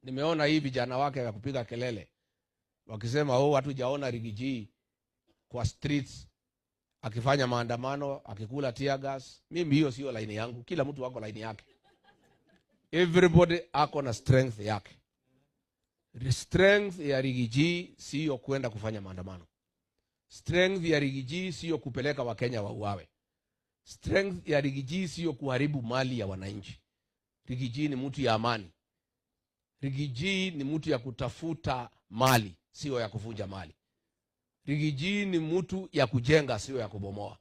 Nimeona hii vijana wake ya kupiga kelele wakisema watu jaona Rigiji kwa streets akifanya maandamano, akikula tear gas. Mimi hiyo sio line yangu. Kila mtu wako line yake. Everybody ako na strength yake. The strength ya Rigiji sio kwenda kufanya maandamano. Strength ya Rigiji sio kupeleka Wakenya wauawe. Strength ya Rigiji sio kuharibu mali ya wananchi. Rigiji ni mtu ya amani. Rigiji ni mtu ya kutafuta mali, sio ya kuvunja mali. Rigiji ni mtu ya kujenga, sio ya kubomoa.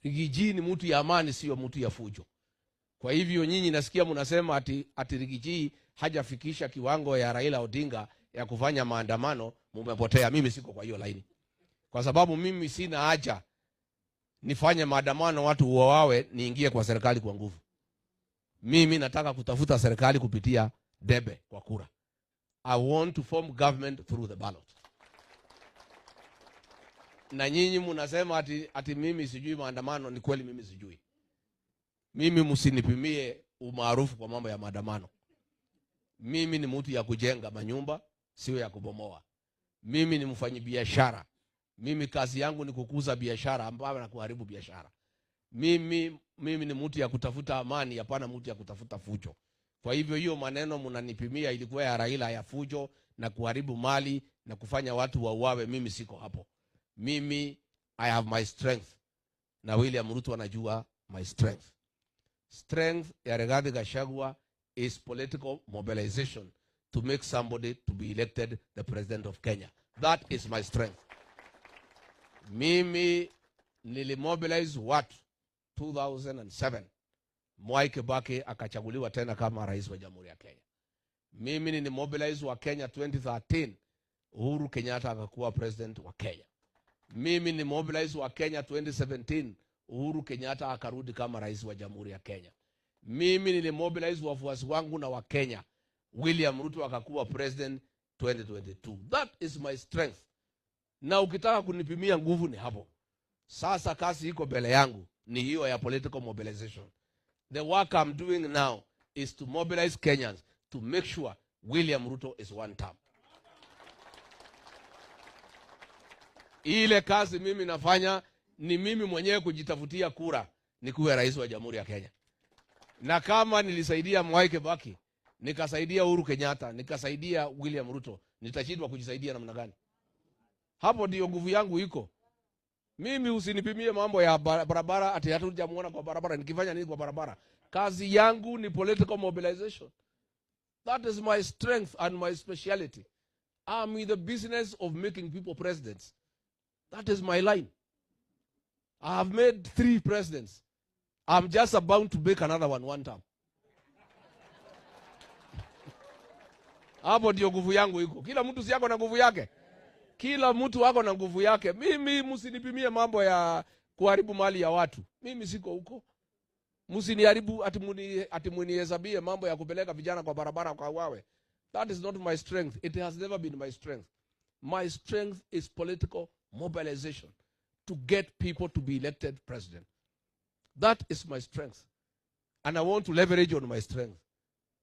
Rigiji ni mtu ya amani, sio mtu ya fujo. Kwa hivyo nyinyi nasikia mnasema ati Rigiji hajafikisha kiwango ya Raila Odinga ya kufanya maandamano, mumepotea. Mimi siko kwa hiyo laini. Kwa sababu mimi sina haja nifanye maandamano watu uwawe niingie kwa serikali kwa nguvu. Mimi nataka kutafuta serikali kupitia debe kwa kura. I want to form government through the ballot. Na nyinyi mnasema ati mimi sijui maandamano. Ni kweli mimi sijui. Mimi msinipimie umaarufu kwa mambo ya maandamano. Mimi ni mtu ya kujenga manyumba, sio ya kubomoa. Mimi ni mfanyabiashara. Mimi kazi yangu ni kukuza biashara ambayo na kuharibu biashara. Mimi ni mtu ya kutafuta amani, hapana mtu ya kutafuta fujo. Kwa hivyo hiyo maneno mnanipimia ilikuwa ya Raila ya fujo na kuharibu mali na kufanya watu wauawe. Mimi siko hapo. Mimi I have my strength. Na William Ruto anajua my strength. Strength ya Rigathi Gachagua is political mobilization to make somebody to be elected the president of Kenya. That is my strength. Mimi nilimobilize watu 2007. Mwai Kibaki akachaguliwa tena kama rais wa Jamhuri ya Kenya. Mimi nilimobilize wa Kenya 2013. Uhuru Kenyatta akakuwa president wa Kenya. Mimi nilimobilize wa Kenya 2017. Uhuru Kenyatta akarudi kama rais wa Jamhuri ya Kenya. Mimi nilimobilize wafuasi wangu na wa Kenya. William Ruto akakuwa president 2022. That is my strength. Na ukitaka kunipimia nguvu ni hapo. Sasa kazi iko mbele yangu ni hiyo ya political mobilization. The work I'm doing now is to mobilize Kenyans to make sure William Ruto is one term. Ile kazi mimi nafanya ni mimi mwenyewe kujitafutia kura nikuwe rais wa Jamhuri ya Kenya. Na kama nilisaidia Mwai Kibaki, nikasaidia Uhuru Kenyatta, nikasaidia William Ruto, nitashindwa kujisaidia namna gani? Hapo ndio nguvu yangu iko. Mimi usinipimie mambo ya barabara ati hatujamuona kwa barabara. Nikifanya nini kwa barabara? Kazi yangu ni political mobilization. That is my strength and my speciality. I'm in the business of making people presidents. That is my line. I have made 3 presidents. I'm just about to make another one time. Hapo ndio nguvu yangu iko. Kila mtu si yako na nguvu yake. Kila mtu wako na nguvu yake. Mimi msinipimie mambo ya kuharibu mali ya watu. Mimi siko huko. Msiniharibu ati munihesabie mambo ya kupeleka vijana kwa barabara kwa wawe. That is not my strength. It has never been my strength. My strength is political mobilization to get people to be elected president. That is my strength. And I want to leverage on my strength.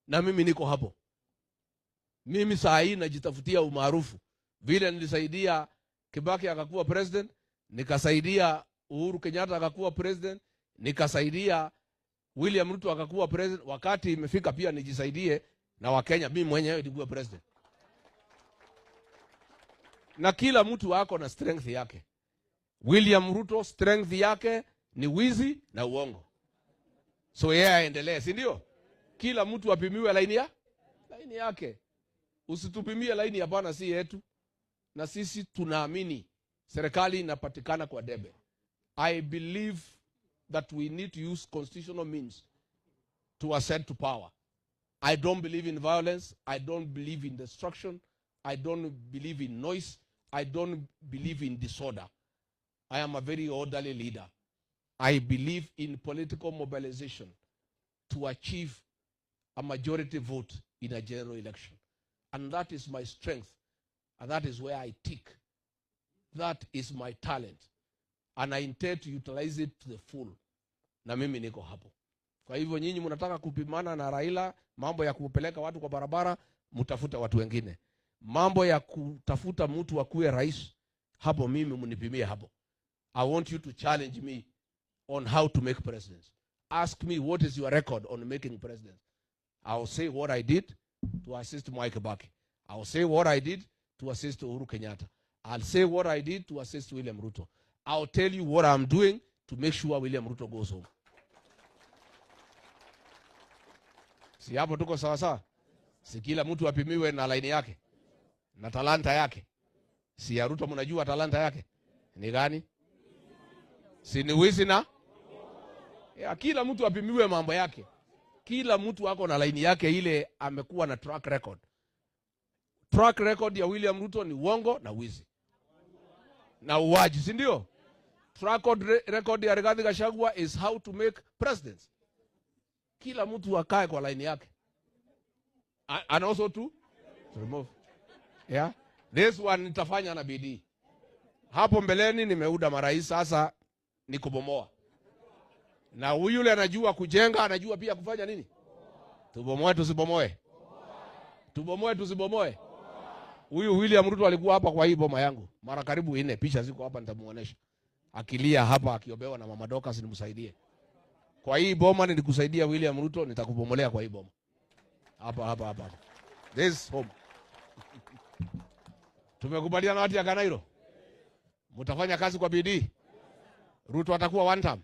Na mimi niko hapo. Mimi saa hii najitafutia umaarufu. Vile nilisaidia Kibaki akakuwa president, nikasaidia Uhuru Kenyatta akakuwa president, nikasaidia William Ruto akakuwa president. Wakati imefika pia nijisaidie na Wakenya mimi mwenyewe nikuwe president. Na kila mtu wako na strength yake. William Ruto strength yake ni wizi na uongo. So yeye aendelee, si ndio? Kila mtu apimiwe laini yake. Usitupimie laini hapana, si yetu. Na sisi tunaamini serikali inapatikana kwa debe. I believe that we need to use constitutional means to ascend to power. I don't believe in violence. I don't believe in destruction. I don't believe in noise. I don't believe in disorder. I am a very orderly leader. I believe in political mobilization to achieve a majority vote in a general election. And that is my strength. And that is where I tick. That is my talent. And I intend to utilize it to the full. Na mimi niko hapo. Kwa hivyo nyinyi mnataka kupimana na Raila mambo ya kupeleka watu kwa barabara, mtafuta watu wengine. Mambo ya kutafuta mtu akuwe rais, hapo mimi mnipimie hapo. I want you to challenge me on how to make presidents. Ask me what is your record on making presidents. I will say what I did to assist Mwai Kibaki. I will say what I did to assist Uhuru Kenyatta. I'll say what I did to assist William Ruto. I'll tell you what I'm doing to make sure William Ruto goes home. Si hapo tuko sawa sawa? Si kila mtu apimiwe na laini yake na talanta yake? Si ya Ruto mnajua talanta yake ni gani? Si ni wizi na ya, kila mtu apimiwe mambo yake. Kila mtu ako na laini yake ile amekuwa na track record. Track record ya William Ruto ni uongo na wizi na uwaji, si ndio? Track record ya Rigathi Gachagua is how to make presidents. Kila mtu akae kwa laini yake. And also to remove. Yeah. This one nitafanya na bidii. Hapo mbeleni nimeuda marais, sasa ni kubomoa. Na yule anajua kujenga, anajua pia kufanya nini? Tubomoe tusibomoe. Tubomoe tusibomoe. Huyu William Ruto alikuwa hapa kwa hii boma yangu mara karibu 4, picha ziko hapa nitamuonesha. Akilia hapa akiobewa na Mama Dorcas nimsaidie. Kwa hii boma nilikusaidia William Ruto, nitakubomolea kwa hii boma. Hapa. This home. Tumekubaliana watu ya Kanairo. Mtafanya kazi kwa bidii. Ruto atakuwa one term.